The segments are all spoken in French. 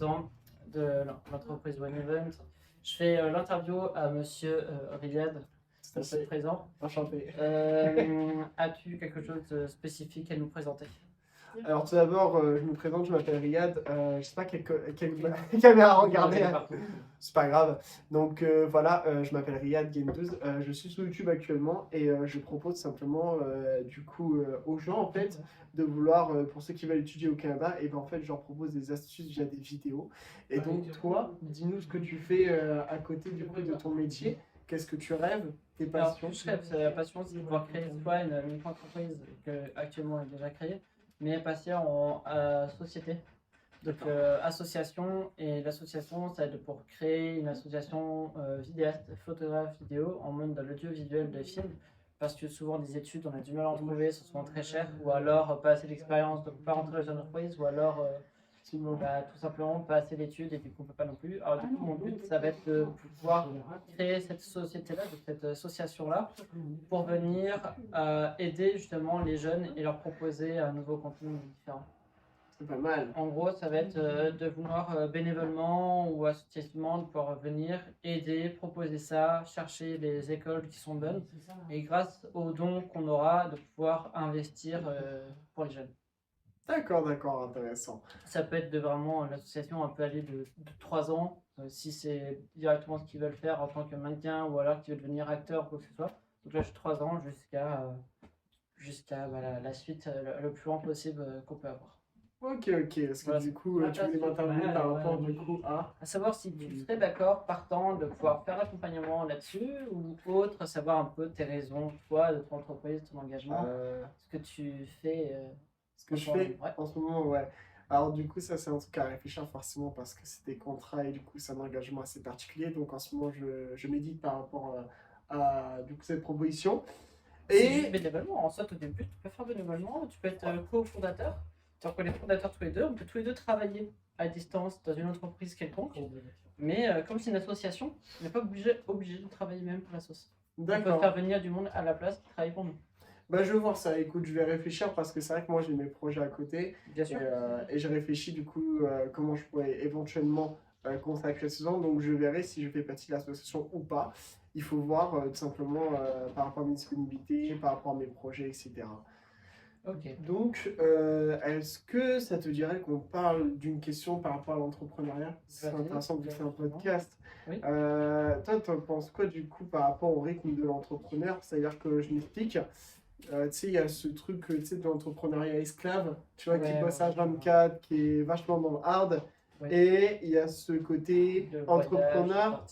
président de l'entreprise One Event. Je fais l'interview à monsieur Riyad, monsieur le président. Enchanté. As-tu quelque chose de spécifique à nous présenter? Alors tout d'abord, je me présente, je m'appelle Riyad. Je sais pas quelle caméra regarder, c'est pas grave. Donc voilà, je m'appelle Riyad Game12. Je suis sur YouTube actuellement et je propose simplement aux gens en fait de vouloir, pour ceux qui veulent étudier au Canada, et ben en fait je leur propose des astuces via des vidéos. Et donc toi, dis-nous ce que tu fais à côté du coup de ton métier. Qu'est-ce que tu rêves? Tes passions? Je rêve, la passion, c'est de pouvoir créer soit une micro-entreprise qu'actuellement est déjà créée, mais passer en société. Donc association, et l'association, ça va être pour créer une association vidéaste, photographe, vidéo, en mode dans l'audiovisuel des films, parce que souvent des études, on a du mal à en trouver, c'est souvent très cher, ou alors pas assez d'expérience, donc pas rentrer dans une entreprise, ou alors tout simplement pas assez d'études et du coup on peut pas non plus. Alors du coup mon but ça va être de pouvoir créer cette société-là, cette association-là, pour venir aider justement les jeunes et leur proposer un nouveau contenu différent. C'est pas mal. En gros, ça va être de vouloir bénévolement ou associativement de pouvoir venir aider, proposer ça, chercher les écoles qui sont bonnes et grâce aux dons qu'on aura, de pouvoir investir pour les jeunes. D'accord, intéressant. Ça peut être vraiment l'association, elle peut aller de 3 ans, si c'est directement ce qu'ils veulent faire en tant que mannequin ou alors qu'ils veulent devenir acteur ou quoi que ce soit. Donc là, 3 ans jusqu'à la suite le plus loin possible qu'on peut avoir. Ok, parce que voilà, du coup, tu voulais m'interviewer par rapport du coup à savoir si tu serais d'accord, partant de pouvoir faire l'accompagnement là-dessus ou autre, savoir un peu tes raisons, toi, de ton entreprise, ton engagement, ce que tu fais. Ce que je fais en ce moment, ouais. Alors du coup, ça c'est un truc à réfléchir forcément parce que c'est des contrats et du coup c'est un engagement assez particulier. Donc en ce moment, je médite par rapport à du coup, cette proposition. Et bénévolement, en soit au début, tu peux faire bénévolement, tu peux être cofondateur. Donc on est fondateurs tous les deux, on peut tous les deux travailler à distance dans une entreprise quelconque. Mais comme c'est une association, on n'est pas obligé de travailler même pour l'association. On peut faire venir du monde à la place qui travaille pour nous. Bah, je vais voir ça, écoute, je vais réfléchir parce que c'est vrai que moi j'ai mes projets à côté. Bien sûr. Et je réfléchis du coup comment je pourrais éventuellement consacrer ce temps. Donc je verrai si je fais partie de l'association ou pas. Il faut voir tout simplement par rapport à mes disponibilités, par rapport à mes projets, etc. Ok. Donc, est-ce que ça te dirait qu'on parle d'une question par rapport à l'entrepreneuriat? C'est intéressant que tu fais un podcast. Oui. Toi, tu en penses quoi du coup par rapport au rythme de l'entrepreneur? C'est-à-dire que je m'explique. Tu sais, il y a ce truc de l'entrepreneuriat esclave, tu vois, qui bosse à 24, qui est vachement dans le hard. Ouais. Et il y a ce côté entrepreneur.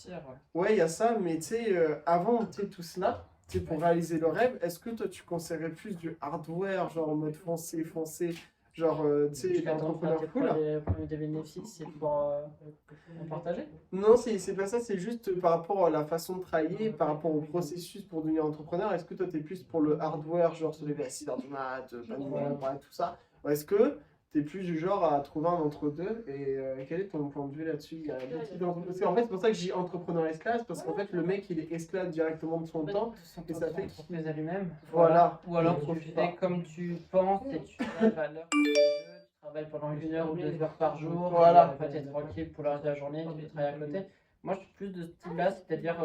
Ouais, il y a ça, mais tu sais, avant tout cela, pour réaliser le rêve, est-ce que toi tu conseillerais plus du hardware, genre en mode foncé, genre, tu sais, l'entrepreneur cool? Des bénéfices, c'est pour partager? Non, c'est pas ça, c'est juste par rapport à la façon de travailler, par rapport au processus pour devenir entrepreneur. Est-ce que toi t'es plus pour le hardware, genre se lever à 6h du mat, pas de tout ça? Ou est-ce que t'es plus du genre à trouver un entre-deux? Et quel est ton point de vue là-dessus? Parce qu'en fait, c'est pour ça que j'ai entrepreneur esclave, parce qu'en fait, le mec il est esclave directement de son temps, et ça fait qu'il à lui-même. Voilà. Ou alors tu fais comme tu penses et tu arrives à l'heure du jeu, tu travailles pendant 1 heure ou 2 heures par jour. Voilà. En fait, tu es tranquille pour le reste de la journée, tu peux travailler à côté. Moi, je suis plus de ce type-là, c'est-à-dire,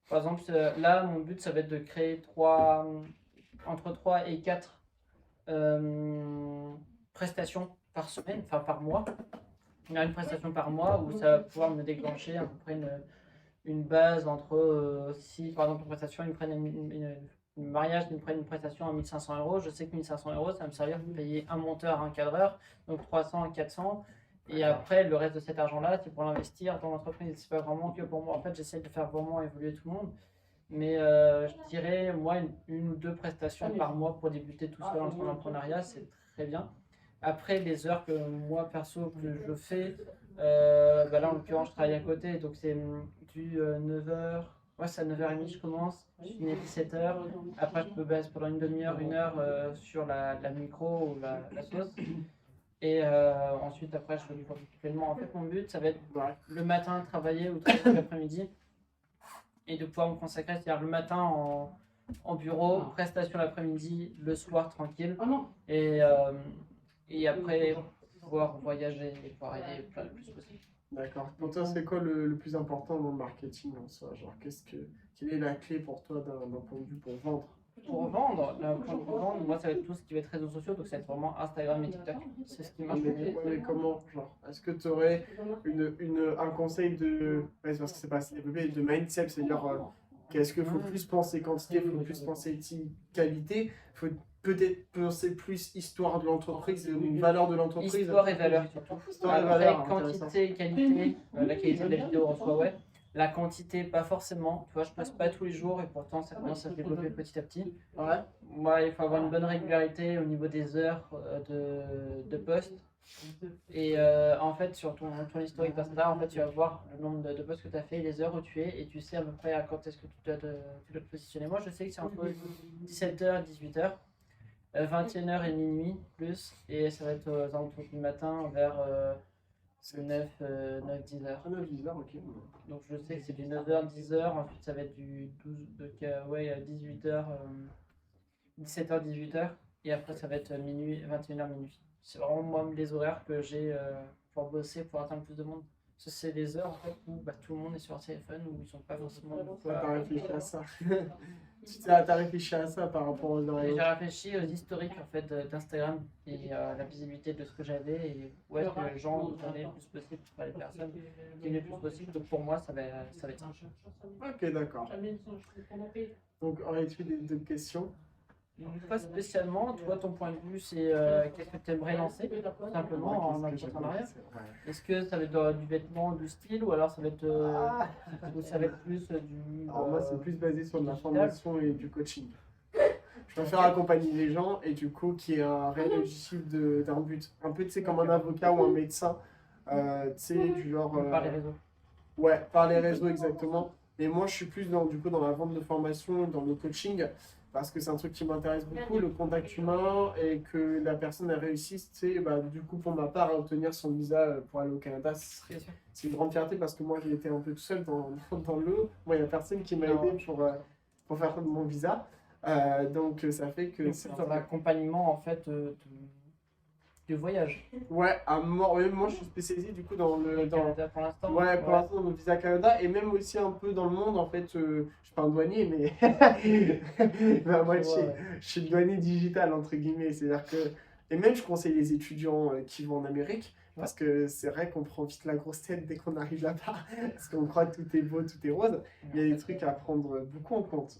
par exemple, là, mon but, ça va être de créer entre 3 et 4 prestations par semaine, enfin par mois. Il y a une prestation par mois où ça va pouvoir me déclencher à peu près une base entre si par exemple une prestation ils me prennent une mariage, ils me prennent une prestation à 1500 euros, je sais que 1500 euros ça va me servir pour payer un monteur, un cadreur, donc 300 à 400. Et après, le reste de cet argent-là, c'est pour l'investir dans l'entreprise. C'est pas vraiment que pour moi. En fait, j'essaie de faire vraiment évoluer tout le monde. Mais je dirais, moi, une ou deux prestations par mois pour débuter tout seul dans l'entrepreneuriat, c'est très bien. Après, les heures que moi, perso, que je fais, là, en l'occurrence, je travaille à côté. Donc, c'est du 9h. Ouais, c'est à 9h30, je commence. Je finis à 17h. Après, je peux baisser pendant une demi-heure, 1 heure sur la micro ou la sauce. Et ensuite, après, je fais du pleinement. En fait, mon but, ça va être le matin travailler ou travailler l'après-midi et de pouvoir me consacrer, c'est-à-dire le matin en bureau, prestation l'après-midi, le soir tranquille. Et après, pouvoir voyager et pouvoir aider le plus possible. D'accord. Pour toi, c'est quoi le plus important dans le marketing en soi? Genre, quelle est la clé pour toi d'un point de vue pour vendre? Pour vendre, pour vendre, moi ça va être tout ce qui va être réseaux sociaux, donc ça va être vraiment Instagram et TikTok. C'est ce qui marche le mieux. Mais comment? Genre, est-ce que tu aurais un conseil de. Ouais, c'est parce que c'est pas assez développé, de mindset, c'est-à-dire qu'est-ce qu'il faut plus penser quantité, il faut plus penser qualité, il faut peut-être penser plus histoire de l'entreprise, valeur de l'entreprise. Histoire et valeur surtout. Histoire et Après, valeur, quantité et qualité, la qualité de la vidéo en soi, ouais. La quantité, pas forcément. Tu vois, je poste pas tous les jours et pourtant ça commence à se développer petit à petit. Ouais. Moi, il faut avoir une bonne régularité au niveau des heures de poste. Et en fait, sur ton historique d'Insta, en fait, tu vas voir le nombre de posts que tu as fait, les heures où tu es, et tu sais à peu près à quand est-ce que tu dois te positionner. Moi, je sais que c'est entre 17h et 18h, 21h et minuit plus, et ça va être aux alentours du matin vers 9-10h. 9-10 heures, ok. Donc je sais que c'est du 9h, 10h, ensuite ça va être du 18h, 17h, 18h, et après ça va être minuit, 21h, minuit. C'est vraiment moi les horaires que j'ai pour bosser, pour atteindre plus de monde. Parce que c'est des heures en fait, où tout le monde est sur leur téléphone, où ils sont pas forcément. T'as réfléchi à ça. T'as réfléchi à ça par rapport aux horaires. J'ai réfléchi aux historiques en fait d'Instagram et la visibilité de ce que j'avais et où est-ce que les gens venaient le plus possible, enfin, les personnes qui venaient le plus possible. Donc pour moi ça va être ça. Ok, d'accord. Donc aurais-tu d'autres questions? Pas spécialement, toi ton point de vue c'est qu'est-ce que tu aimerais lancer tout simplement en entrepreneuriat? Est-ce que ça va être du vêtement, du style ou alors ça va être, plus du. Alors moi c'est plus basé sur de la formation et du coaching. Je préfère accompagner les gens et du coup qui est un réel objectif d'un but. Un peu tu sais comme un avocat ou un médecin. Tu sais du genre. Par les réseaux. Ouais, par les réseaux exactement. Mais moi je suis plus dans la vente de formation, dans le coaching. Parce que c'est un truc qui m'intéresse beaucoup, le contact humain, et que la personne elle réussisse, tu sais, du coup, pour ma part, à obtenir son visa pour aller au Canada, c'est une grande fierté parce que moi, j'ai été un peu tout seul dans l'eau. Moi, il n'y a personne qui m'a aidé pour faire mon visa. Donc, ça fait que... C'est dans l'accompagnement, en fait, du voyage. Ouais, moi, je suis spécialisé du coup dans le Canada pour l'instant. Ouais, pour l'instant dans le visa Canada et même aussi un peu dans le monde en fait. Je suis pas un douanier, mais moi je suis douanier digital entre guillemets. C'est-à-dire que et même je conseille les étudiants qui vont en Amérique parce que c'est vrai qu'on prend vite la grosse tête dès qu'on arrive là-bas parce qu'on croit que tout est beau, tout est rose. Il y a des trucs à prendre beaucoup en compte,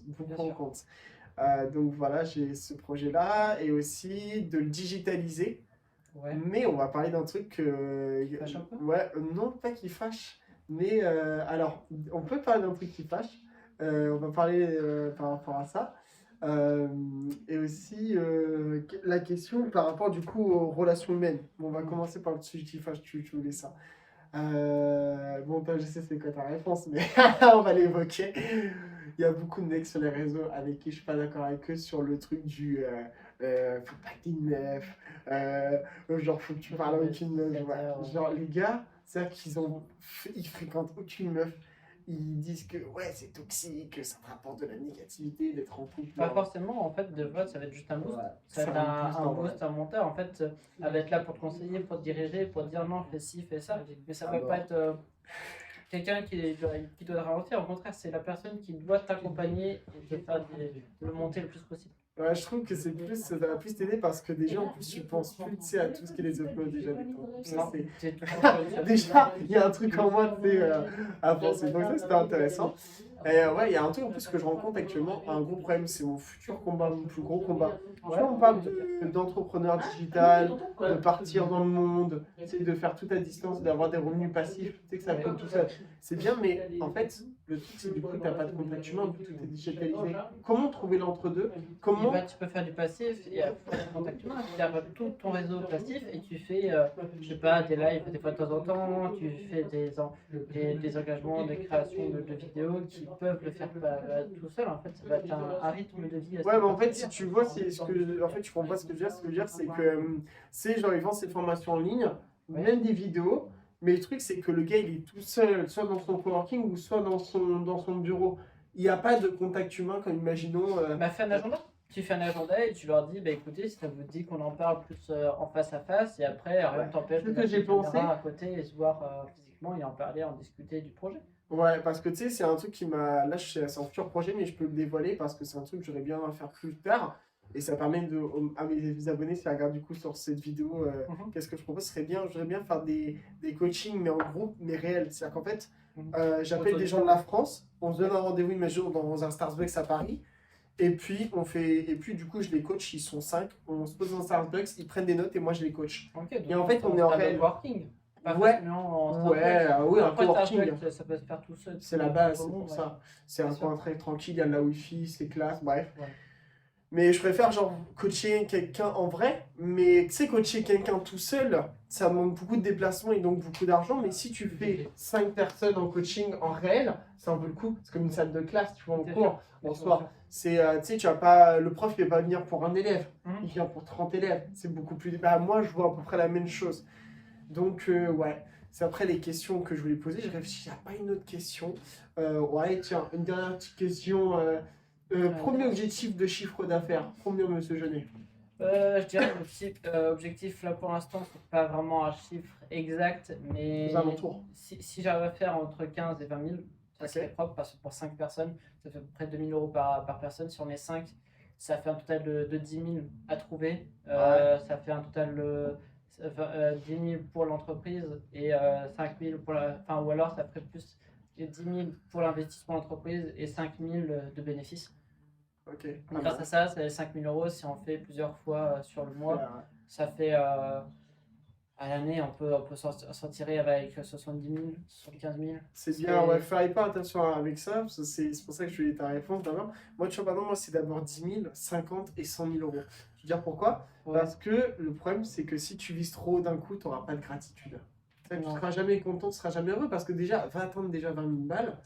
donc voilà, j'ai ce projet-là et aussi de le digitaliser. Ouais. Mais on va parler d'un truc qui fâche un peu. Ouais, non pas qui fâche, mais alors on peut parler d'un truc qui fâche. On va parler par rapport à ça. Et aussi la question par rapport du coup aux relations humaines. Bon, on va commencer par le sujet qui fâche, tu voulais ça. Bon, toi, je sais c'est quoi ta réponse, mais on va l'évoquer. Il y a beaucoup de mecs sur les réseaux avec qui je suis pas d'accord avec eux sur le truc du faut pas que t'aies une meuf, genre faut que tu parles à aucune meuf. Ouais. Genre les gars, c'est-à-dire ils fréquentent aucune meuf. Ils disent que ouais, c'est toxique, que ça te rapporte de la négativité d'être en couple. Pas forcément, en fait, de fois, ça va être juste un boost. Ouais, Ça va être un boost, un monteur. En fait, elle va être là pour te conseiller, pour te diriger, pour te dire non, fais ci, fais ça. Mais ça va pas être quelqu'un qui doit ralentir. Au contraire, c'est la personne qui doit t'accompagner et te faire le monter le plus possible. Ouais, je trouve que ça va plus t'aider parce que déjà, en plus, tu penses plus tu sais, à tout ce qui les upload déjà avec toi. Ça, déjà, il y a un truc en moi, tu sais, à penser. Donc ça, c'était intéressant. Et ouais, il y a un truc en plus que je rencontre actuellement, un gros problème, c'est mon futur combat, mon plus gros combat. Tu vois, on parle d'entrepreneur digital, de partir dans le monde, de faire tout à distance, d'avoir des revenus passifs, tu sais que ça coûte tout seul. C'est bien, mais en fait, le truc, c'est du coup, tu n'as pas de contact humain, vu que tout est digitalisé. Comment trouver l'entre-deux? Comment... Tu peux faire du passif et faire du contact humain. Tu gardes tout ton réseau passif et tu fais, je sais pas, des lives des fois de temps en temps, tu fais des engagements, des créations de vidéos qui peuvent le faire tout seul. En fait, ça va être un rythme de vie. Ouais, mais en fait, si tu vois, en fait, tu comprends pas ce que je veux dire. Ce que je veux dire, c'est que, c'est genre, ils vendent ces formations en ligne, même des vidéos, mais le truc, c'est que le gars, il est tout seul, soit dans son coworking ou soit dans son bureau. Il n'y a pas de contact humain, comme imaginons. Fais un agenda. tu fais un agenda et tu leur dis, bah écoutez, si ça vous dit qu'on en parle plus en face à face, et après, rien ne t'empêche de C'est ce que mettre j'ai une caméra pensé. à côté et se voir physiquement et en parler, en discuter du projet. Ouais, parce que tu sais, c'est un truc qui m'a. Là, c'est un futur projet, mais je peux le dévoiler parce que c'est un truc que j'aurais bien à faire plus tard. Et ça permet à mes abonnés, si ils regardent du coup sur cette vidéo, qu'est-ce que je propose, ce serait bien, j'aimerais bien faire des coachings, mais en groupe, mais réels. C'est-à-dire qu'en fait, j'appelle des gens de la France, on se donne un rendez-vous, imagine, dans un Starbucks à Paris. Et puis du coup, je les coach, ils sont 5. On se pose dans Starbucks, ils prennent des notes et moi je les coach. Ok, donc Et en fait, on est en réel. coworking. Pas Ouais. forcément en Ouais, Starbucks. ah oui, un Après, coworking. Starbucks, ça peut se faire tout seul. C'est la base, tout c'est le monde, pour ouais. ça. C'est Bien un sûr. coin très tranquille, il y a de la wifi, c'est classe, bref. Ouais. Mais je préfère genre coacher quelqu'un en vrai, mais tu sais, coacher quelqu'un tout seul, ça demande beaucoup de déplacements et donc beaucoup d'argent. Mais si tu fais 5 personnes en coaching en réel, ça en vaut le coup. C'est comme une salle de classe, tu vois, en Bien cours, sûr, en bien sûr, soi. bien sûr. C'est, tu sais, tu vas pas, le prof, il va pas venir pour un élève, Mhm. il vient pour 30 élèves. C'est beaucoup plus. Bah, moi, je vois à peu près la même chose. Donc, ouais, c'est après les questions que je voulais poser. Je réfléchis, il n'y a pas une autre question. Ouais, tiens, une dernière petite question. Premier objectif de chiffre d'affaires, combien, monsieur Jeunet? Je dirais objectif là pour l'instant, c'est pas vraiment un chiffre exact, mais Aux alentours. si j'arrive à faire entre 15 et 20 000, ça Ok. serait propre parce que pour 5 personnes, ça fait à peu près 2 000 euros par personne. Si on est 5, ça fait un total de 10 000 à trouver. Ça fait un total de 10 000 pour l'entreprise et 5 000 pour la. Enfin, ou alors ça ferait plus 10 000 pour l'investissement d'entreprise et 5 000 de bénéfices. Ok. Donc, grâce à ça, ça fait 5 000 euros. Si on fait plusieurs fois sur le mois, Ouais. ça fait à l'année, on peut s'en tirer avec 70 000, 75 000. C'est bien, ouais, fais hyper attention avec ça, parce que c'est pour ça que je voulais ta réponse d'abord. Moi, tu vois, pardon, moi, c'est d'abord 10 000, 50 et 100 000 euros. Je veux dire pourquoi? Ouais. Parce que le problème, c'est que si tu vises trop haut d'un coup, tu n'auras pas de gratitude. Tu ne Non. seras jamais content, tu seras jamais heureux, parce que déjà, va attendre déjà 20 000 balles.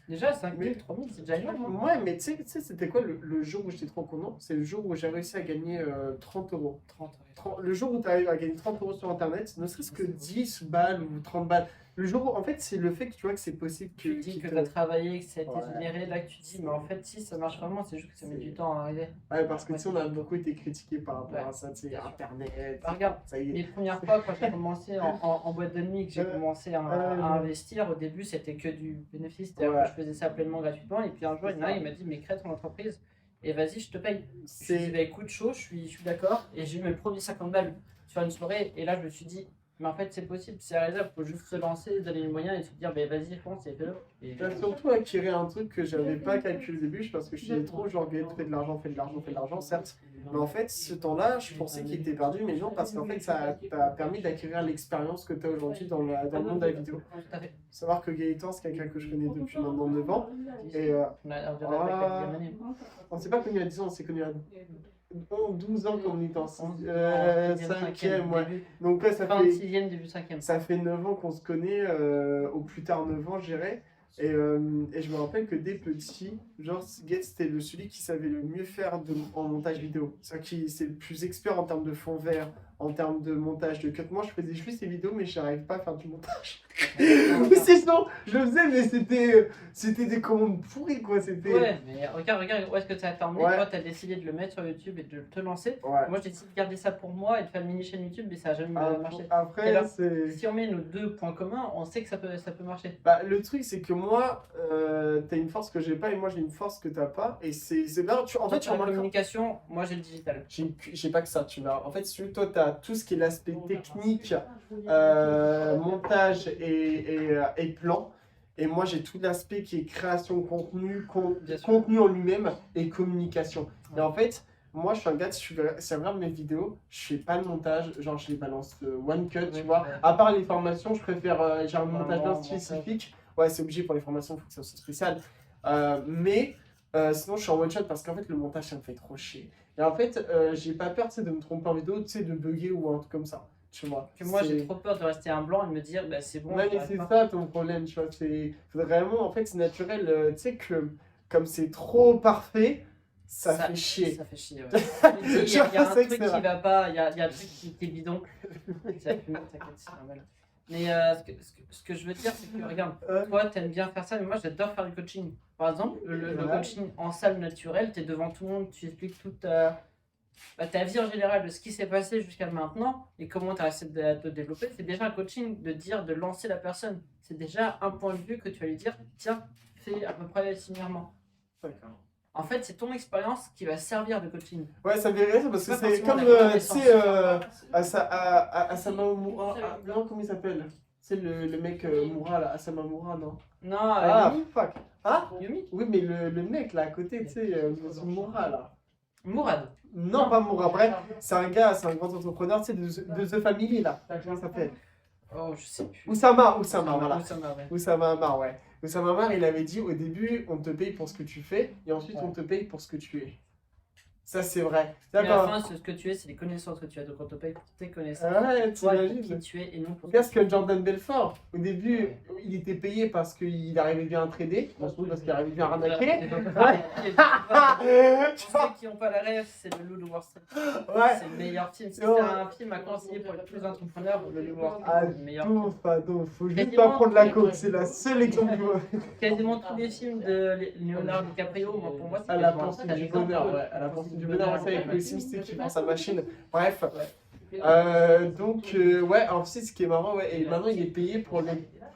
Déjà, 5 000, Mais- 3 000, c'est déjà énorme. Hein. Ouais, mais tu sais, c'était quoi le jour où j'étais trop content? C'est le jour où j'ai réussi à gagner 30 euros. 30, Le jour où tu arrives à gagner 30 euros sur internet, ne serait-ce que 10 balles ou 30 balles. Le jour où, en fait, c'est le fait que tu vois que c'est possible que. Tu dis qu'il que te- tu as travaillé, que ça a été Ouais. généré, là que tu dis, mais en fait, si ça marche vraiment, c'est juste que ça met du temps à arriver. Ouais, parce que tu sais, on a beaucoup été critiqué par rapport Ouais. à ça, tu sais, Bien sûr. internet. Bah, regarde, Ça y est. les premières fois quand j'ai commencé en boîte de nuit, que j'ai commencé à investir, au début c'était que du bénéfice, c'est-à-dire Ouais. que je faisais ça pleinement gratuitement. Et puis un jour, il y en a un, il m'a dit, mais crée ton entreprise et vas-y, je te paye. Je lui ai dit, C'est. bah écoute, chaud, je suis d'accord. Et j'ai eu mes premiers 50 balles sur une soirée. Et là, je me suis dit, mais en fait, c'est possible, c'est réalisable, il faut juste se lancer, donner les moyens et se dire, bah vas-y, fonce et fais-le. Et T'as surtout acquérir un truc que j'avais pas calculé au début, parce que je disais trop, genre, fais de l'argent, fais de l'argent, fais de l'argent, certes. Mais en fait, ce temps-là, je pensais qu'il était perdu, mais non, parce qu'en fait, ça t'a permis d'acquérir l'expérience que tu as aujourd'hui dans le monde de la vidéo. Tout à fait. Faut savoir que Gaëtan, c'est quelqu'un que je connais depuis maintenant 9 ans. Et On a attaqué la deuxième année. on s'est pas connu à 10 ans, on s'est connu à 12 ans quand on était en 5e, ouais. Début. Donc là, Fin de 6e, début 5e. ça fait 9 ans qu'on se connaît, au plus tard 9 ans, je dirais. Et je me rappelle que dès petit, genre, Gates, c'était celui qui savait le mieux faire en montage vidéo. C'est le plus expert en termes de fond vert, en termes de montage de cut. Moi, je faisais juste ces vidéos, mais je n'arrive pas à faire du montage. Sinon, je le faisais, mais c'était des commandes pourries, quoi. C'était... Ouais, mais regarde où est-ce que ça t'a emmené. Ouais. Toi, t'as décidé de le mettre sur YouTube et de te lancer. Ouais. Moi, j'ai décidé de garder ça pour moi et de faire une mini-chaîne YouTube, mais ça n'a jamais marché. Et Après, alors, c'est... Si on met nos deux points communs, on sait que ça peut marcher. Bah, le truc, c'est que moi, t'as une force que j'ai pas et moi, j'ai une force que t'as pas. Et c'est bien. En fait, tu Sur la remarques. communication, moi j'ai le digital. J'ai pas que ça, tu vois. En fait, si toi, tu as tout ce qui est l'aspect technique, montage et plan. Et moi, j'ai tout l'aspect qui est création de contenu, Bien sûr. contenu en lui-même et communication. Et en fait, moi, je suis un gars, si tu regardes mes vidéos, je fais pas de montage, genre je les balance one cut, tu vois. À part les formations, je préfère, j'ai un montage bien spécifique. Ouais, c'est obligé pour les formations, il faut que ça soit spécial. Mais sinon, je suis en one shot parce qu'en fait, le montage, ça me fait trop chier. Et en fait, j'ai pas peur, tu sais, de me tromper en vidéo, tu sais, de bugger ou un truc comme ça. Tu vois. Que moi j'ai trop peur de rester un blanc et de me dire bah c'est bon. Ouais, mais c'est ça ton problème, tu vois. C'est vraiment, en fait, c'est naturel. Tu sais que comme c'est trop parfait, ça fait chier. Ça fait chier, ouais. Il y a un truc qui va pas, il y a un truc qui est bidon. Ça fume, t'inquiète, c'est normal. Mais ce que je veux dire, c'est que regarde, toi, t'aimes bien faire ça, mais moi, j'adore faire du coaching. Par exemple, le coaching en salle naturelle, t'es devant tout le monde, tu expliques toute ta vie en général, de ce qui s'est passé jusqu'à maintenant et comment tu as essayé de te développer. C'est déjà un coaching de lancer la personne. C'est déjà un point de vue que tu vas lui dire, tiens, fais à peu près similairement. D'accord. En fait, c'est ton expérience qui va servir de coaching. Ouais, ça me fait rire parce que Pas c'est forcément comme, la tu sais, connaissance. Asama Moura. Non, comment il s'appelle? C'est le mec Moura, là. Asama Moura, non? Non, Ah, Yumi. fuck. Ah? Yumi. Oui, mais le mec là à côté, tu sais, Monsieur Moura là. Mourad. Non, pas Moura. Bref, c'est un gars, c'est un grand entrepreneur, tu sais, de The Family là. Comment ça s'appelle? Oh, je sais plus. Oussama, voilà. Oussama, ouais. Oussama Amar, ouais. Oussama Amar, il avait dit au début, on te paye pour ce que tu fais, et ensuite on te paye pour ce que tu es. Ça, c'est vrai. Mais à la D'accord. fin, ce que tu es, c'est les connaissances que tu as. Donc, on te paye pour tes connaissances. Ouais, Toi, qui t'imagines. tu es et non pour Regarde ce que Jordan Belfort, au début, il était payé parce qu'il arrivait bien à trader, parce qu'il arrivait bien à arnaquer. Pour ceux qui n'ont pas la rêve, c'est le Loup de Wall Street. Ouais. C'est le meilleur film. Si Ouais. c'est un film à conseiller pour tous les entrepreneurs, le Loup de Wall Street, Ah, c'est le meilleur film. faut juste pas prendre la coke, c'est la seule exemple. Quasiment tous les films de Leonardo DiCaprio, moi, pour moi, c'est À la quasiment poursuite un du exemple. bonheur, ouais. À la poursuite du bonheur, on sait avec le Sims qui prend sa machine. Bref. Donc, ouais, en fait, ce qui est marrant, ouais, et maintenant il est payé pour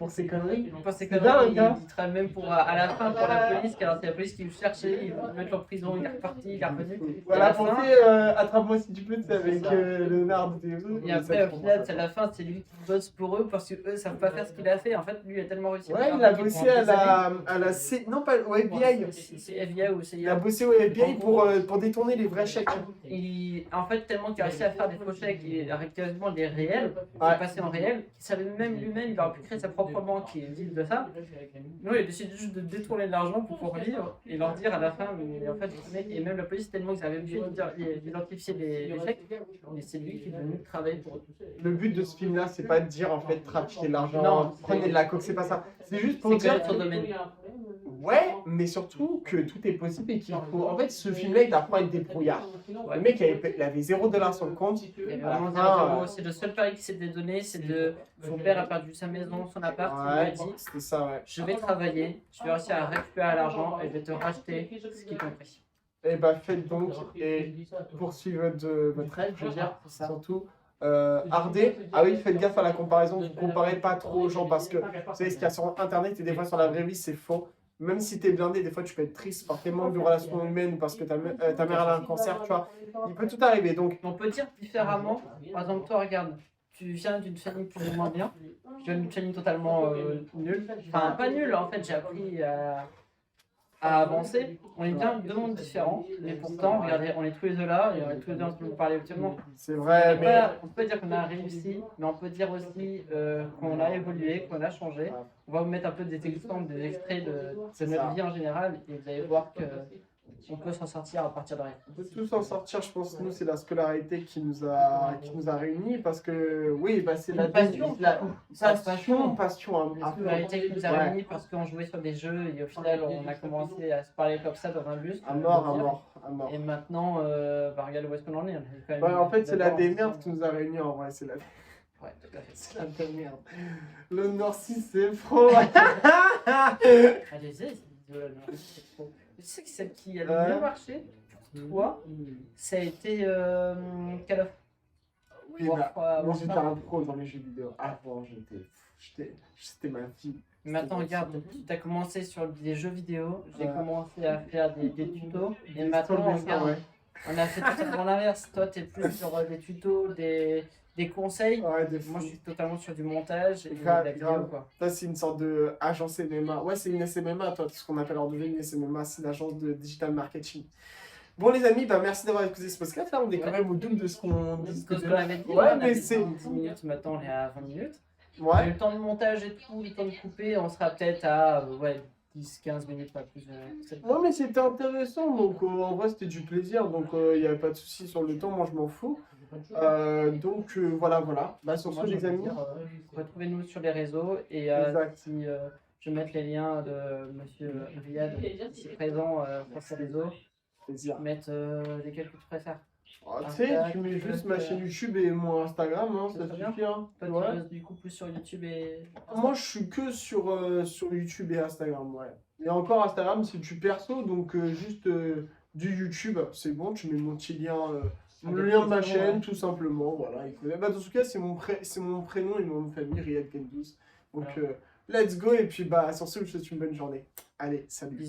ses conneries. Pour ces C'est conneries, dingue, hein. il travaille même pour, à la fin pour la police, car c'est la police qui le cherchait, ils le mettent en prison, il est reparti, il est revenu. Voilà, Et à la pour fin- Attrape-moi si tu peux, c'est avec Leonardo DiCaprio. Et après, au final, c'est à la fin, c'est lui qui bosse pour eux parce qu'eux savent pas faire ce qu'il a fait. En fait, lui, il a tellement réussi. Ouais, il a bossé à la C... Non, pas au FBI. C'est FBI ou Il a CIA. bossé au FBI pour détourner les vrais chèques. En fait, tellement qu'il a réussi à faire des faux chèques et à quasiment des réels, qui Ouais. passaient en réel, qu'il savait même lui-même, il aurait pu créer sa propre banque et vivre de ça. Non, il a décidé juste de détourner de l'argent pour pouvoir vivre et leur dire à la fin, mais en fait, ce mec, et même la police, tellement qu'ils avaient obligé d'identifier les chèques, et c'est lui qui est venu travailler pour eux. Le but de ce film-là, c'est pas de dire en fait trafiquer de l'argent, Non. prenez de la coke, c'est pas ça. C'est juste pour C'est dire connaître son domaine. ouais, mais surtout que tout est possible et qu'il faut. En fait, ce film-là, il t'apprend à être débrouillard. Le mec, il avait $0 sur le compte. Il y avait À la vraiment fin, 0. C'est le seul pari qui s'est donné, c'est de son père a perdu sa maison, son appart, il lui a Ouais, dit c'était ça, ouais. je vais travailler, je vais réussir à récupérer l'argent et je vais te racheter ce qui t'ont pris. Et bah, faites donc et poursuivez votre rêve, je veux dire, surtout. Ardez, ah oui, faites gaffe à la comparaison, ne comparez pas trop aux gens parce que vous savez ce qu'il y a sur internet et des fois sur la vraie vie c'est faux. Même si t'es blindé, des fois tu peux être triste par tes manques de relations humaines parce que ta mère elle a un cancer, tu vois. Il peut tout arriver donc. On peut dire différemment, par exemple, toi, regarde, tu viens d'une famille plus ou moins bien, je viens d'une famille totalement nulle, enfin pas nulle en fait, j'ai appris à avancer. On est bien deux mondes différents, mais pourtant, regardez, on est tous les deux là et on est tous les deux en train de nous parler actuellement. C'est vrai, mais. On peut dire qu'on a réussi, mais on peut dire aussi qu'on a évolué, qu'on a changé. On va vous mettre un peu des exemples, des extraits de notre vie en général et vous allez voir qu'on peut s'en sortir à partir de rien. On peut tous s'en sortir, je pense que nous c'est la scolarité qui nous a réunis parce que oui, bah c'est la Passion, passion à La fond. scolarité qui nous a Ouais. réunis parce qu'on jouait sur des jeux et au final on a commencé à se parler comme ça dans un bus. À mort. Et maintenant, bah, regarde où est-ce qu'on en est. On est quand même Ouais, en fait, c'est la dedans. démerde qui nous a réunis en vrai, c'est la Ouais, tout à fait. c'est la démerde. Le Nord 6 c'est faux. Allez, c'est trop. Tu sais que celle qui a le Ouais. mieux marché pour toi, ça a été Call of. Oui, bah, moi j'étais un pro dans les jeux vidéo. Avant, c'était ma vie. Maintenant, regarde, tu as commencé sur des jeux vidéo, j'ai Ouais. commencé à faire des tutos, et J'ai maintenant, scrollé ça, regarde, ouais. on a fait totalement l'inverse. Toi, tu es plus sur des tutos, des conseils. Ouais, des Moi, fous. je suis totalement sur du montage et de Grave, la vidéo, grave. quoi. Ça, c'est une sorte de agence MMA. Ouais, c'est une SMMA, toi, ce qu'on appelle en devenu une SMMA, c'est une agence de digital marketing. Bon, les amis, bah, merci d'avoir écouté ce podcast. Là, on est quand même au double de ce qu'on dit. C'est ce qu'on avait dit. Ouais, on a mais fait c'est. 10 minutes, maintenant on est à 20 minutes. On a eu Ouais. le temps de montage et tout, le temps de couper, on sera peut-être à 10-15 minutes, pas plus. Ouais, mais c'était intéressant, donc en vrai, c'était du plaisir, donc il n'y avait pas de souci sur le temps, moi je m'en fous. Donc voilà. Bah, sur ce, les amis. Retrouvez-nous sur les réseaux et Exact. si je vais mettre les liens de monsieur Riyad ici présent sur ces réseaux, Plaisir. mettre des quelques trucs à faire. Ah, tu sais, Insta, tu mets juste TikTok, ma chaîne YouTube et mon Instagram, hein, c'est ça très bien. suffit. Hein. Toi, tu Ouais. restes du coup plus sur YouTube et Moi, je suis que sur YouTube et Instagram, ouais. Et encore Instagram, c'est du perso, donc juste du YouTube, c'est bon, tu mets mon petit lien, le lien de ma chaîne, tout simplement, voilà. Bah, dans tout cas, c'est mon prénom et mon nom de famille, Riyad Gendous. Donc, Voilà. let's go, et puis bah, sur ce, je te souhaite une bonne journée. Allez, salut.